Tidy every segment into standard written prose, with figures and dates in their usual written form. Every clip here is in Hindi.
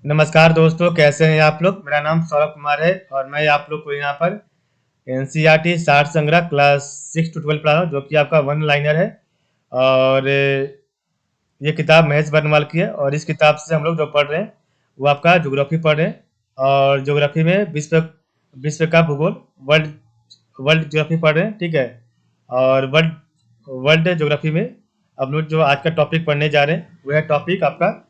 नमस्कार दोस्तों, कैसे हैं आप लोग। मेरा नाम सौरभ कुमार है और मैं आप लोग को यहाँ पर एनसीईआरटी साठ संग्रह क्लास 6 to 12 पढ़ा रहा हूँ, जो कि आपका वन लाइनर है। और ये किताब महेश वर्णवाल की है और इस किताब से हम लोग जो पढ़ रहे हैं वो आपका ज्योग्राफी पढ़ रहे हैं। और ज्योग्राफी में विश्व विश्व का भूगोल, वर्ल्ड वर्ल्ड ज्योग्राफी पढ़ रहे हैं, ठीक है। और वर्ल्ड वर्ल्ड ज्योग्राफी में हम लोग जो आज का टॉपिक पढ़ने जा रहे हैं वो है टॉपिक आपका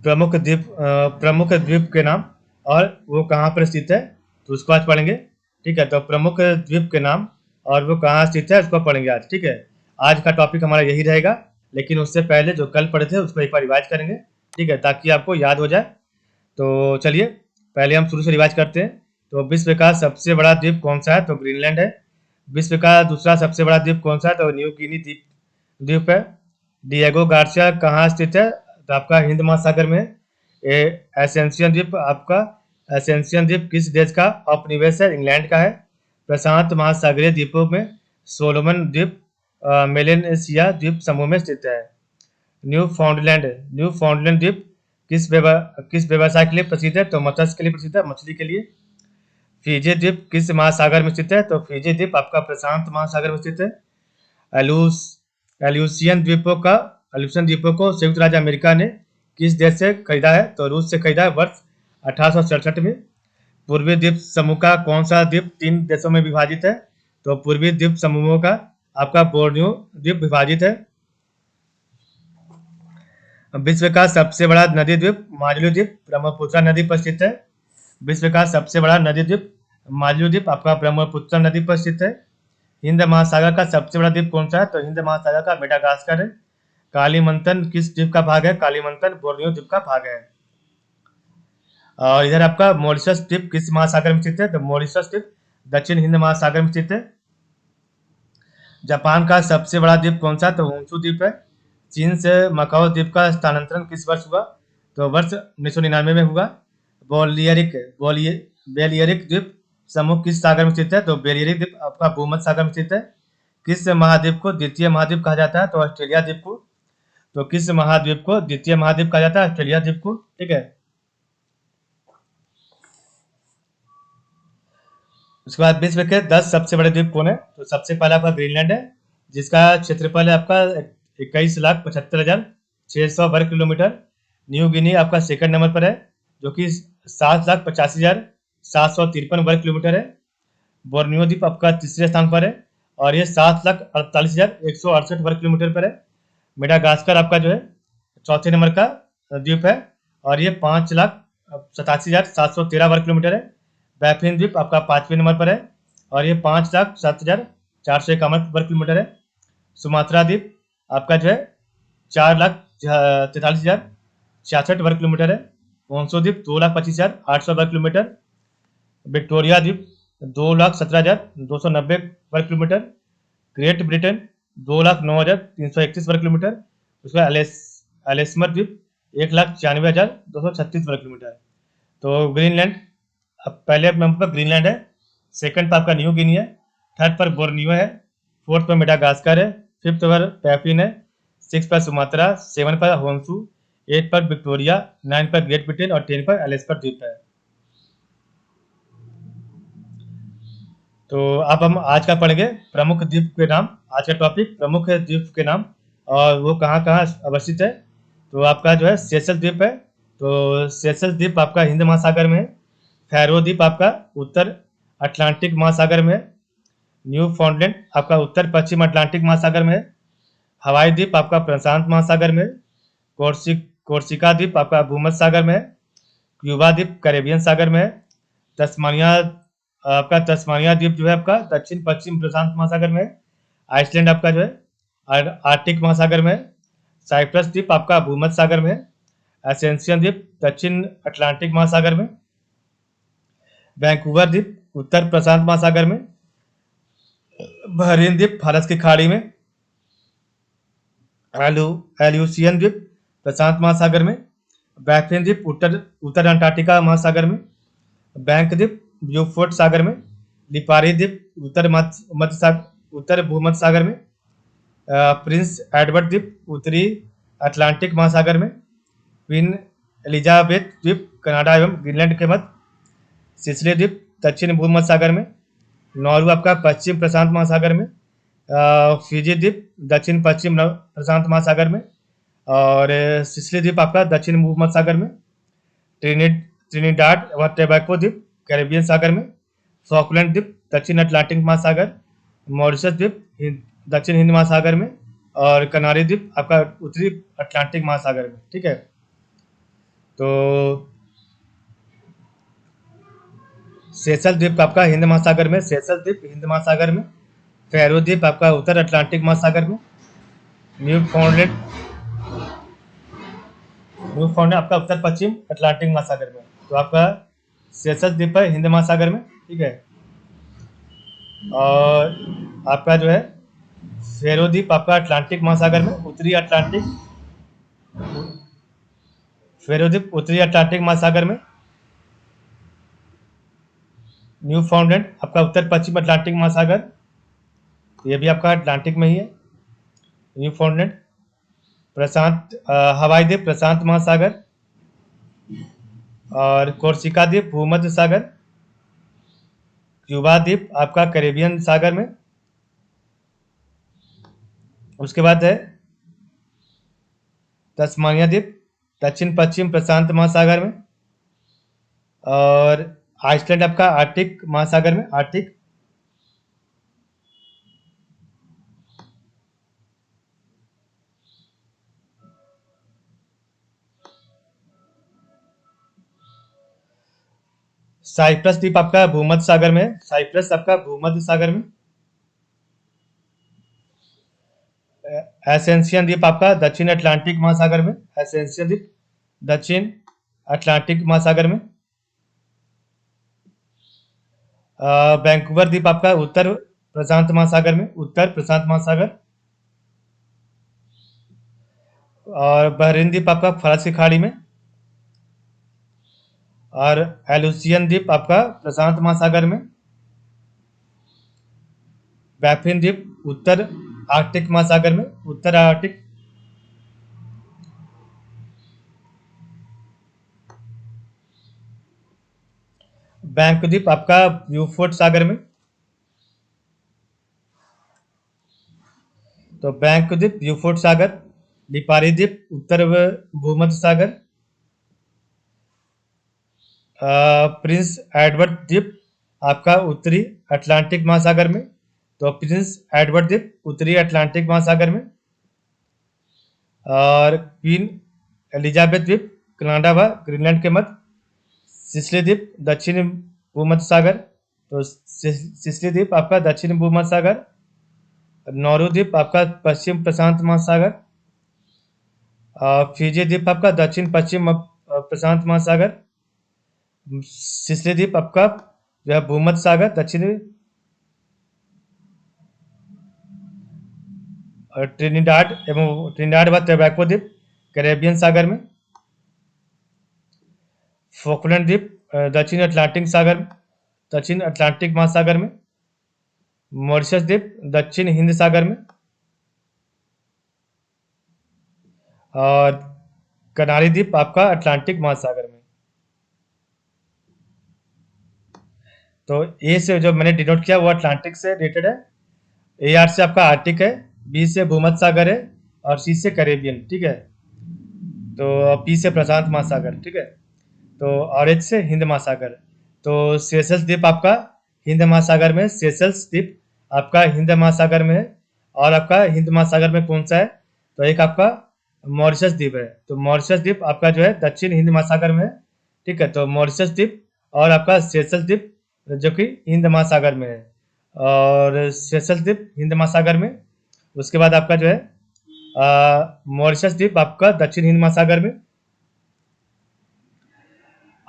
प्रमुख द्वीप के नाम और वो कहाँ पर स्थित है, तो उसको आज पढ़ेंगे। ठीक है, तो प्रमुख द्वीप के नाम और वो कहाँ स्थित है उसको पढ़ेंगे आज। ठीक है, आज का टॉपिक हमारा यही रहेगा, लेकिन उससे पहले जो कल पढ़े थे उसको एक बार रिवाइज करेंगे। ठीक है, ताकि आपको याद हो जाए। तो चलिए पहले हम शुरू से रिवाइज करते हैं। तो विश्व का सबसे बड़ा द्वीप कौन सा है, तो ग्रीनलैंड है। विश्व का दूसरा सबसे बड़ा द्वीप कौन सा है, तो न्यू गिनी द्वीप द्वीप है। डिएगो गार्सिया कहाँ स्थित है, तो आपका हिंद महासागर में। ये एसेंशियन द्वीप आपका एसेंशियन द्वीप किस देश का उपनिवेश है, इंग्लैंड का है। प्रशांत महासागरीय द्वीपों में सोलोमन द्वीप मेलेनेशिया द्वीप समूह में स्थित है। न्यू फाउंडलैंड द्वीप किस व्यवसाय के लिए प्रसिद्ध है, तो मत्स्य के लिए प्रसिद्ध है, मछली के लिए। फिजी द्वीप किस महासागर में स्थित है, तो फिजी द्वीप आपका प्रशांत महासागर में स्थित है। एलूस एल्यूसियन द्वीपों का एल्यूसियन द्वीपों को संयुक्त राज्य अमेरिका ने किस देश से खरीदा है, तो रूस से खरीदा है वर्ष 1867 में। पूर्वी द्वीप समूह का कौन सा द्वीप 3 देशों में विभाजित है, तो पूर्वी द्वीप समूहों का आपका बोर्नियो द्वीप विभाजित है। विश्व का सबसे बड़ा नदी द्वीप माजुली द्वीप ब्रह्मपुत्र नदी पर स्थित है। विश्व का सबसे बड़ा नदी द्वीप माजुली द्वीप आपका ब्रह्मपुत्र नदी पर स्थित है। हिंद महासागर का सबसे बड़ा द्वीप कौन सा है, तो हिंद महासागर का मेडागास्कर है। कालीमंथन किस द्वीप का भाग है, कालीमंथन बोर्नियो द्वीप का भाग है। और इधर आपका मॉरिशस द्वीप किस महासागर में स्थित है, तो मॉरिशस द्वीप दक्षिण हिंद महासागर में स्थित है। जापान का सबसे बड़ा द्वीप कौन सा है, तो होन्शु द्वीप है। चीन से मकाओ द्वीप का स्थानांतरण किस वर्ष हुआ, तो वर्ष 1999 में हुआ। बोलियरिक बेलियरिक द्वीप समूह किस सागर में स्थित है, तो बेलियरिक द्वीप आपका भूमध्य सागर में स्थित है। किस महाद्वीप को द्वितीय महाद्वीप कहा जाता है, तो ऑस्ट्रेलिया द्वीप को। तो किस महाद्वीप को द्वितीय महाद्वीप कहा जाता है, ऑस्ट्रेलिया द्वीप को। ठीक है, उसके बाद विश्व के 10 सबसे बड़े द्वीप कौन है, तो सबसे पहला आपका ग्रीनलैंड है, जिसका क्षेत्रफल है आपका 21,75,600 वर्ग किलोमीटर। न्यू गिनी आपका सेकंड नंबर पर है, जो कि 7,85,753 वर्ग किलोमीटर है। बोर्नियो द्वीप आपका तीसरे स्थान पर है और ये 7,48,168 वर्ग किलोमीटर पर है। मेडागास्कर आपका जो है चौथे नंबर का द्वीप है और ये 5,87,713 वर्ग किलोमीटर है। बैफिन द्वीप आपका पांचवें नंबर पर है और ये 5,07,451 वर्ग किलोमीटर है। सुमात्रा द्वीप आपका जो है 4,43,066 वर्ग किलोमीटर है। मोन्सो द्वीप 2,25,800 वर्ग किलोमीटर। विक्टोरिया द्वीप 2,17,290 वर्ग किलोमीटर। ग्रेट ब्रिटेन 2,09,331 वर्ग किलोमीटर। उसके बाद एलेस्मर द्वीप 1,96,236 वर्ग किलोमीटर। तो ग्रीनलैंड अब पहले नंबर पर ग्रीनलैंड है, सेकंड पर आपका न्यू गिनी है, थर्ड पर बोर्नियो है, फोर्थ पर मेडागास्कर है, फिफ्थ पर पैपिन है, सिक्स पर सुमात्रा, सेवन पर होन्सू, एट पर विक्टोरिया, नाइन पर ग्रेट ब्रिटेन और 10 पर एलेस्पर द्वीप है। तो अब हम आज का पढ़ेंगे प्रमुख द्वीप के नाम। आज का टॉपिक प्रमुख द्वीप के नाम और वो कहाँ कहाँ अवस्थित है। तो आपका जो है सेशल द्वीप है, तो सेशल द्वीप आपका हिंद महासागर में है। फैरो द्वीप आपका उत्तर अटलांटिक महासागर में है। न्यू फाउंडलैंड आपका उत्तर पश्चिम अटलांटिक महासागर में है। हवाई द्वीप आपका प्रशांत महासागर में है। कोर्सिका द्वीप आपका भूमध्य सागर में है। क्यूबा द्वीप कैरेबियन सागर में है। तस्मानिया आपका तस्मानिया द्वीप जो है आपका दक्षिण पश्चिम प्रशांत महासागर में है। आइसलैंड आपका जो है आर्कटिक महासागर में है। साइप्रस द्वीप आपका भूमध्य सागर में है। एसेंशियन द्वीप दक्षिण अटलांटिक महासागर में। वैंकूवर द्वीप उत्तर प्रशांत महासागर में। बहरीन द्वीप फारस की खाड़ी में। एल्यूसियन द्वीप प्रशांत महासागर में। बैफिन द्वीप उत्तर उत्तर अंटार्कटिका महासागर में। बैंक द्वीप ब्यूफोर्ट सागर में। लिपारी द्वीप उत्तर भूमध्य सागर में। प्रिंस एडवर्ड द्वीप उत्तरी अटलांटिक महासागर में, क्वीन एलिजाबेथ द्वीप कनाडा एवं ग्रीनलैंड के मध्य, सिसिली द्वीप दक्षिण भूमध्य सागर में, नॉर्वे आपका पश्चिम प्रशांत महासागर में, फिजी द्वीप दक्षिण पश्चिम प्रशांत महासागर में, और सिसिली द्वीप आपका दक्षिण भूमध्य सागर में, ट्रिनिडाड व टोबैगो द्वीप कैरेबियन सागर में, फॉकलैंड द्वीप दक्षिण अटलांटिक महासागर, मॉरिशस द्वीप दक्षिण हिंद महासागर में, और कनारी द्वीप आपका उत्तरी अटलांटिक महासागर में। ठीक है, तो सेशल द्वीप आपका हिंद महासागर में, सेशल द्वीप हिंद महासागर में, फैरो द्वीप आपका उत्तर अटलांटिक महासागर में, न्यूफाउंडलैंड आपका उत्तर पश्चिम अटलांटिक महासागर में। तो आपका सेशल द्वीप है हिंद महासागर में। ठीक है, और आपका जो है फैरो द्वीप आपका अटलांटिक महासागर में, उत्तरी अटलांटिक, फैरो द्वीप उत्तरी अटलांटिक महासागर में, न्यूफाउंडलैंड आपका उत्तर पश्चिम अटलांटिक महासागर, ये भी आपका अटलांटिक में ही है। न्यूफाउंडलैंड प्रशांत हवाई द्वीप प्रशांत महासागर, और कोर्सिका द्वीप भूमध्य सागर, क्यूबा द्वीप आपका कैरेबियन सागर में। उसके बाद है तस्मानिया द्वीप दक्षिण पश्चिम प्रशांत महासागर में, और आइसलैंड आपका आर्कटिक महासागर में, आर्कटिक। साइप्रस द्वीप आपका भूमध्य सागर में, साइप्रस आपका भूमध्य सागर में। एसेंशियन द्वीप आपका दक्षिण अटलांटिक महासागर में, एसेंशियन द्वीप दक्षिण अटलांटिक महासागर में। वैंकूवर द्वीप आपका उत्तर प्रशांत महासागर में, उत्तर प्रशांत महासागर। और बहरीन द्वीप आपका फरस की खाड़ी में, और एलुसियन द्वीप आपका प्रशांत महासागर में। बैफिन द्वीप उत्तर आर्कटिक महासागर में, उत्तर आर्कटिक। बैंक द्वीप आपका ब्यूफोर्ट सागर में। तो बैंक द्वीप ब्यूफोर्ट सागर, लिपारी द्वीप उत्तर भूमध्य सागर, प्रिंस एडवर्ड द्वीप आपका उत्तरी अटलांटिक महासागर में। तो प्रिंस एडवर्ड द्वीप उत्तरी अटलांटिक महासागर में, और क्वीन एलिजाबेथ द्वीप कनाडा व ग्रीनलैंड के मध्य, सिसिली द्वीप दक्षिण भूमध्य सागर। तो सिसिली द्वीप आपका दक्षिण भूमध्य सागर, नॉर्वे द्वीप आपका पश्चिम प्रशांत महासागर, फिजी द्वीप आपका दक्षिण पश्चिम प्रशांत महासागर, सिसिली द्वीप आपका जो है भूमध्य सागर दक्षिणी, और ट्रिनिडाड व टोबैगो द्वीप कैरेबियन सागर में, फॉकलैंड द्वीप दक्षिण अटलांटिक सागर, दक्षिण अटलांटिक महासागर में, मॉरिशस द्वीप दक्षिण हिंद सागर में, और कनारी द्वीप आपका अटलांटिक महासागर में। तो ए से जो मैंने डिनोट किया वो अटलांटिक से रिलेटेड है, ए आर से आपका आर्टिक है, बी से भूमध्य सागर है, और सी से कैरेबियन। ठीक है, तो पी से प्रशांत महासागर। ठीक है, तो और एच से हिंद महासागर। तो सेशल्स द्वीप आपका हिंद महासागर में, सेशल्स द्वीप आपका हिंद महासागर में है। और आपका हिंद महासागर में कौन सा है? तो एक आपका मॉरिशस द्वीप है। तो मॉरिशस द्वीप आपका जो है दक्षिण हिंद महासागर में है। ठीक है, तो मॉरिशस द्वीप और आपका सेशल्स द्वीप जो कि हिंद महासागर में है, और सेशल्स द्वीप हिंद महासागर में। उसके बाद आपका जो है मॉरिशस द्वीप आपका दक्षिण हिंद महासागर में।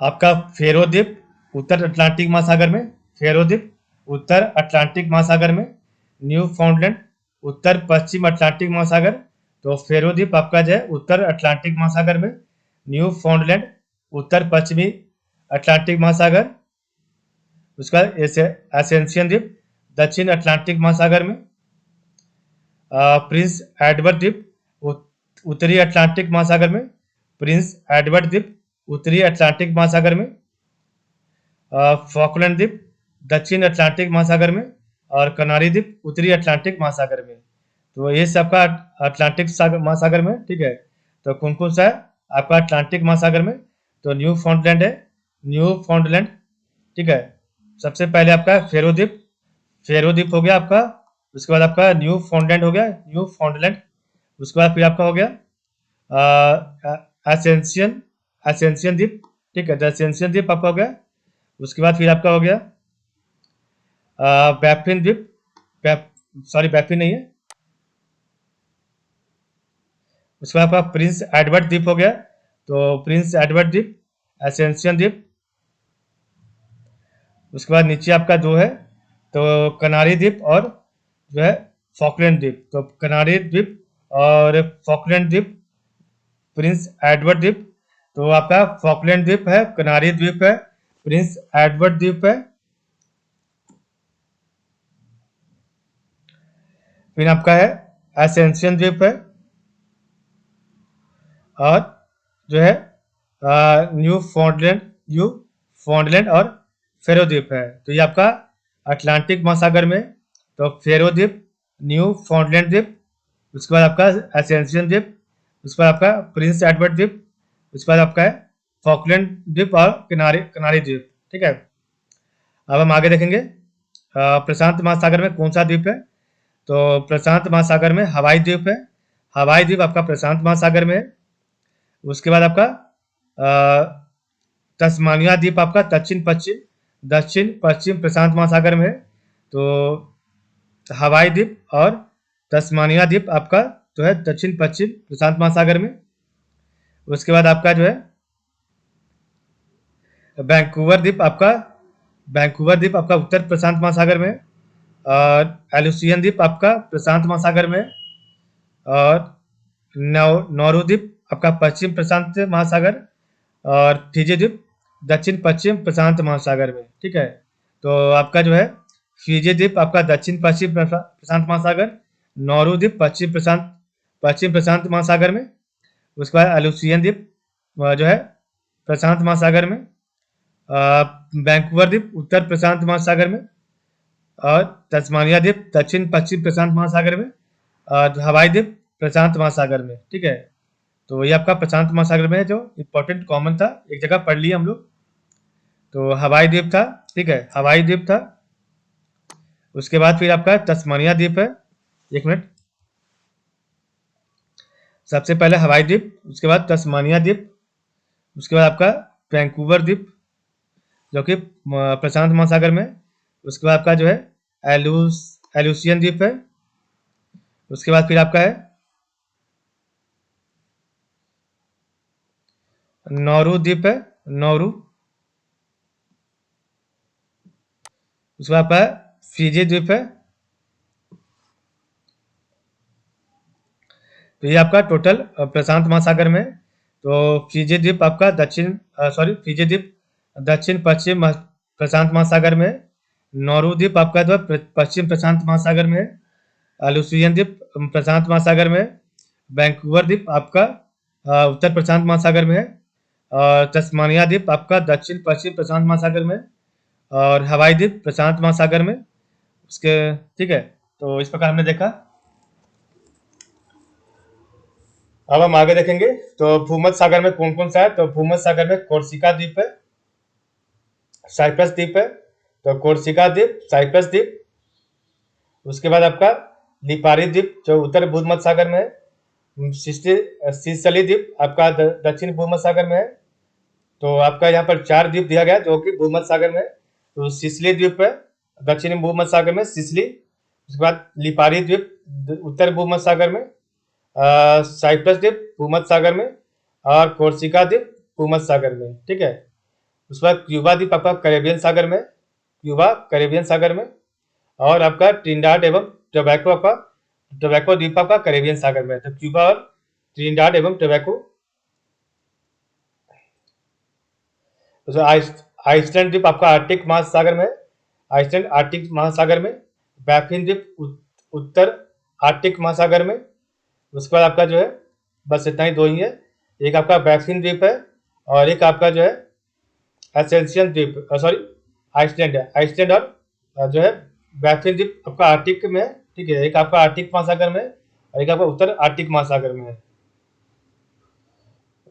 आपका फेरो द्वीप उत्तर अटलांटिक महासागर में, फेरो द्वीप उत्तर अटलांटिक महासागर में। न्यू फाउंडलैंड उत्तर पश्चिम अटलांटिक महासागर। तो फेरो द्वीप आपका जो है उत्तर अटलांटिक महासागर में। न्यू फाउंडलैंड उत्तर पश्चिमी अटलांटिक महासागर। उसका एसेंशियन द्वीप दक्षिण अटलांटिक महासागर में। प्रिंस एडवर्ड द्वीप उत्तरी अटलांटिक महासागर में, प्रिंस एडवर्ड द्वीप उत्तरी अटलांटिक महासागर में, फॉकलैंड द्वीप दक्षिण अटलांटिक महासागर में, और कनारी द्वीप उत्तरी अटलांटिक महासागर में। तो ये सबका अटलांटिक महासागर में, ठीक है। तो कौन कौन सा है आपका अटलांटिक महासागर में? तो न्यू फाउंडलैंड है, न्यू फाउंडलैंड, ठीक है। सबसे पहले आपका फेरो द्वीप हो गया आपका, उसके बाद आपका न्यू फाउंडलैंड हो गया, न्यू फाउंडलैंड। उसके बाद फिर आपका हो गया एसेंशियन एसेंशियन द्वीप, ठीक है, एसेंशियन द्वीप आपका हो गया। उसके बाद फिर आपका हो गया बैफिन द्वीप, सॉरी बैफिन नहीं है। उसके बाद आपका प्रिंस एडवर्ड द्वीप हो गया, तो प्रिंस एडवर्ड द्वीप, एसेंशियन द्वीप। उसके बाद नीचे आपका जो है तो कनारी द्वीप और जो है फॉकलैंड द्वीप। तो कनारी द्वीप और फॉकलैंड द्वीप, प्रिंस एडवर्ड द्वीप। तो आपका फॉकलैंड द्वीप है, कनारी द्वीप है, प्रिंस एडवर्ड द्वीप है, फिर आपका है एसेंशियन द्वीप है, और जो है न्यू फाउंडलैंड और फेरो द्वीप है। तो ये आपका अटलांटिक महासागर में, तो फेरो द्वीप, न्यू फाउंडलैंड द्वीप, उसके बाद आपका एसेंशियन द्वीप, उसके बाद आपका प्रिंस एडवर्ड द्वीप, उसके बाद आपका है फॉकलैंड द्वीप और कनारी द्वीप, ठीक है। अब हम आगे देखेंगे प्रशांत महासागर में कौन सा द्वीप है? तो प्रशांत महासागर में हवाई द्वीप है, हवाई द्वीप आपका प्रशांत महासागर में है। उसके बाद आपका तस्मानिया द्वीप आपका दक्षिण पश्चिम प्रशांत महासागर में है। तो हवाई द्वीप और तस्मानिया द्वीप आपका जो है दक्षिण पश्चिम प्रशांत महासागर में। उसके बाद आपका जो है वैंकूवर द्वीप आपका उत्तर प्रशांत महासागर में, और एलुसियन द्वीप आपका प्रशांत महासागर में, और नौरू द्वीप आपका पश्चिम प्रशांत महासागर, और फिजी द्वीप दक्षिण पश्चिम प्रशांत महासागर में, ठीक है। तो आपका जो है फिजी द्वीप आपका दक्षिण पश्चिम प्रशांत महासागर, नौरू द्वीप पश्चिम प्रशांत महासागर में। उसके बाद एलुसियन द्वीप जो है प्रशांत महासागर में, वैंकूवर द्वीप उत्तर प्रशांत महासागर में, और तस्मानिया द्वीप दक्षिण पश्चिम प्रशांत महासागर में, और हवाई द्वीप प्रशांत महासागर में, ठीक है। तो ये आपका प्रशांत महासागर में है, जो इंपॉर्टेंट कॉमन था, एक जगह पढ़ लिया हम लोग। तो हवाई द्वीप था, ठीक है, हवाई द्वीप था। उसके बाद फिर आपका तस्मानिया द्वीप है, एक मिनट, सबसे पहले हवाई द्वीप, उसके बाद तस्मानिया द्वीप, उसके बाद आपका वैंकूवर द्वीप जो कि प्रशांत महासागर में। उसके बाद आपका जो है एलुसियन द्वीप है। उसके बाद फिर आपका है नौरू द्वीप है, नौरू। उसके बाद आपका है फिजी द्वीप है। तो ये आपका टोटल प्रशांत महासागर में। तो फिजी द्वीप आपका फिजी द्वीप दक्षिण पश्चिम प्रशांत महासागर में, नौरू द्वीप आपका जो पश्चिम प्रशांत महासागर में, लुसियन द्वीप प्रशांत महासागर में, वैंकूवर द्वीप आपका उत्तर प्रशांत महासागर में है, और तस्मानिया द्वीप आपका दक्षिण पश्चिम प्रशांत महासागर में, और हवाई द्वीप प्रशांत महासागर में उसके, ठीक है। तो इस प्रकार हमने देखा। अब हम आगे देखेंगे तो भूमध्य सागर में कौन कौन सा है। तो भूमध्य सागर में कोर्सिका द्वीप है, साइप्रस द्वीप है। तो कोर्सिका द्वीप, साइप्रस द्वीप। उसके बाद आपका लिपारी द्वीप जो उत्तर भूमध्य सागर में है। सिसिली द्वीप आपका दक्षिण भूमध्य सागर में है। तो आपका यहाँ पर 4 द्वीप दिया गया जो कि भूमध्य सागर में। तो सिसिली द्वीप है दक्षिणी भूमध्य सागर में, सिसिली। उसके बाद लिपारी द्वीप उत्तर भूमध्य सागर में, साइप्रस द्वीप भूमध्य सागर में, और कोर्सिका द्वीप भूमध्य सागर में, ठीक है। उसके बाद क्यूबा द्वीप आपका कैरेबियन सागर में, क्यूबा कैरेबियन सागर में, और आपका ट्रिनिडाड एवं टोबैको द्वीप आपका कैरेबियन सागर में। तो क्यूबा और ट्रिनिडाड एवं टोबैको। आइसलैंड द्वीप आपका आर्कटिक महासागर में, आइसलैंड आर्कटिक महासागर में। बैफिन द्वीप उत्तर आर्कटिक महासागर में। उसके बाद आपका जो है बस इतना ही, दो ही है। एक आपका बैफिन द्वीप है और एक आपका जो है एसेंशियन द्वीप, सॉरी आइसलैंड है। आइसलैंड और जो है बैफिन द्वीप आपका आर्कटिक में है, ठीक है। एक आपका आर्कटिक महासागर में और एक आपका उत्तर आर्कटिक महासागर में है।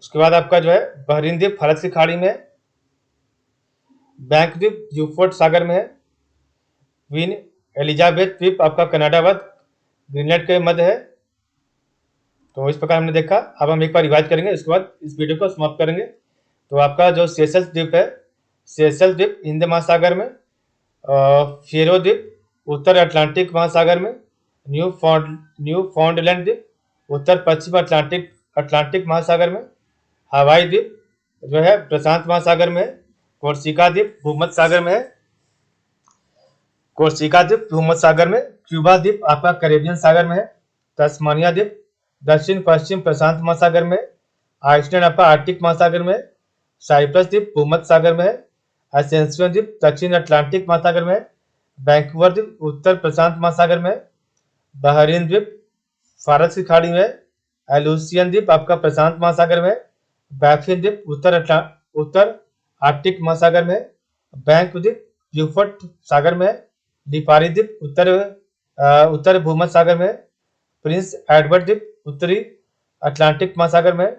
उसके बाद आपका जो है बहरीन द्वीप फारस की खाड़ी में है। बैंक द्वीप यूफोर्ट सागर में है। क्वीन एलिजाबेथ द्वीप आपका कनाडा व ग्रीनलैंड के मध्य है। तो इस प्रकार हमने देखा। अब हम एक बार रिवाइज करेंगे, इसके बाद इस वीडियो को समाप्त करेंगे। तो आपका जो सेशल्स द्वीप है, सेशल्स द्वीप हिंद महासागर में। फेरो द्वीप उत्तर अटलांटिक महासागर में। न्यू फाउंडलैंड द्वीप उत्तर पश्चिम अटलांटिक अटलांटिक महासागर में। हवाई द्वीप जो है प्रशांत महासागर में है। कोर्सिका द्वीप भूमध्य सागर में है। कोर्सिका द्वीप भूमध्य सागर में। क्यूबा द्वीप आपका कैरेबियन सागर में है। तस्मानिया द्वीप दक्षिण पश्चिम प्रशांत महासागर में। आइसलैंड आपका आर्कटिक महासागर में। साइप्रस द्वीप भूमध्य सागर में है। असेंसियन द्वीप दक्षिण अटलांटिक महासागर में है। वैंकूवर द्वीप उत्तर प्रशांत महासागर में है। बहरीन द्वीप फारस की खाड़ी में है। एलुसियन द्वीप आपका प्रशांत महासागर में है। बैफिन द्वीप उत्तर आर्कटिक महासागर में है। बैंक द्वीप ब्यूफोर्ट सागर में है। लिपारी द्वीप उत्तर भूमध्य सागर में है। प्रिंस एडवर्ड द्वीप उत्तरी अटलांटिक महासागर में है।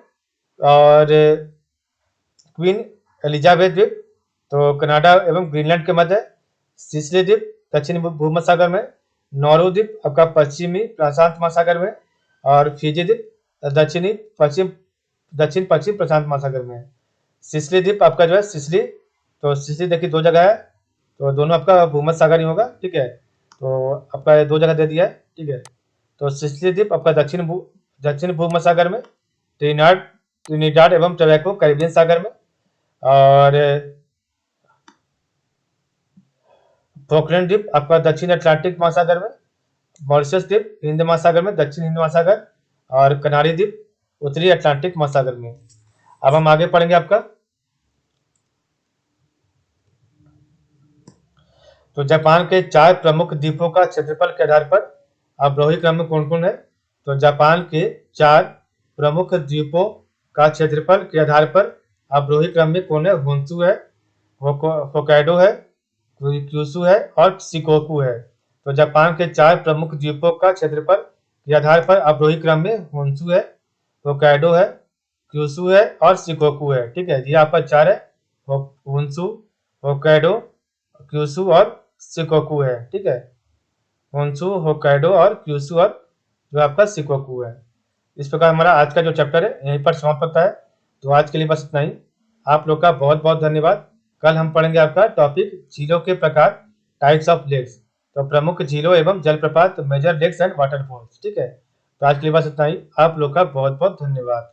और क्वीन एलिजाबेथ द्वीप तो कनाडा एवं ग्रीनलैंड के मध्य है। सिसिली द्वीप दक्षिणी भूमध्य सागर में। नॉर्वे द्वीप आपका पश्चिमी प्रशांत महासागर में। और फिजी द्वीप दक्षिण पश्चिम प्रशांत महासागर में है। सिसिली द्वीप आपका जो है सिसिली, तो सिसिली देखिए दो जगह है, तो दोनों आपका भूमध्य सागर ही होगा, ठीक है। तो आपका ये दो जगह दे दिया है, ठीक है। तो सिसिली द्वीप आपका दक्षिण भूमध्य सागर में। ट्रिनिडाड एवं टोबैको कैरिबियन सागर में। और फोकलैंड द्वीप आपका दक्षिण अटलांटिक महासागर में। मॉरिशस द्वीप हिंद महासागर में, दक्षिण हिंद महासागर। और कनारी द्वीप उत्तरी अटलांटिक महासागर में। अब हम आगे पढ़ेंगे आपका। तो जापान के 4 प्रमुख द्वीपों का क्षेत्रफल के आधार पर अवरोही क्रम में कौन कौन है। तो जापान के 4 प्रमुख द्वीपों का क्षेत्रफल के आधार पर अवरोही क्रम में कौन है। होन्शु है, होक्काइडो है, क्यूशु है और शिकोकू है। तो जापान के 4 प्रमुख द्वीपों का क्षेत्रफल के आधार पर अवरोही क्रम में होन्शु है, होक्काइडो है, क्यूशु है और शिकोकू है, ठीक है। ये आपका 4 है, होन्शु, होक्काइडो, क्यूशु और शिकोकू है, ठीक है। होन्शु, होक्काइडो और क्यूशु और जो आपका शिकोकू है। इस प्रकार हमारा आज का जो चैप्टर है यहीं पर समाप्त होता है। तो आज के लिए बस इतना ही। आप लोग का बहुत बहुत धन्यवाद। कल हम पढ़ेंगे आपका टॉपिक झीलों के प्रकार, टाइप्स ऑफ लेक्स। तो प्रमुख झीलों एवं जलप्रपात, मेजर लेक्स एंड वाटरफॉल्स, ठीक है। तो आज के लिए बस इतना ही। आप लोग का बहुत बहुत धन्यवाद।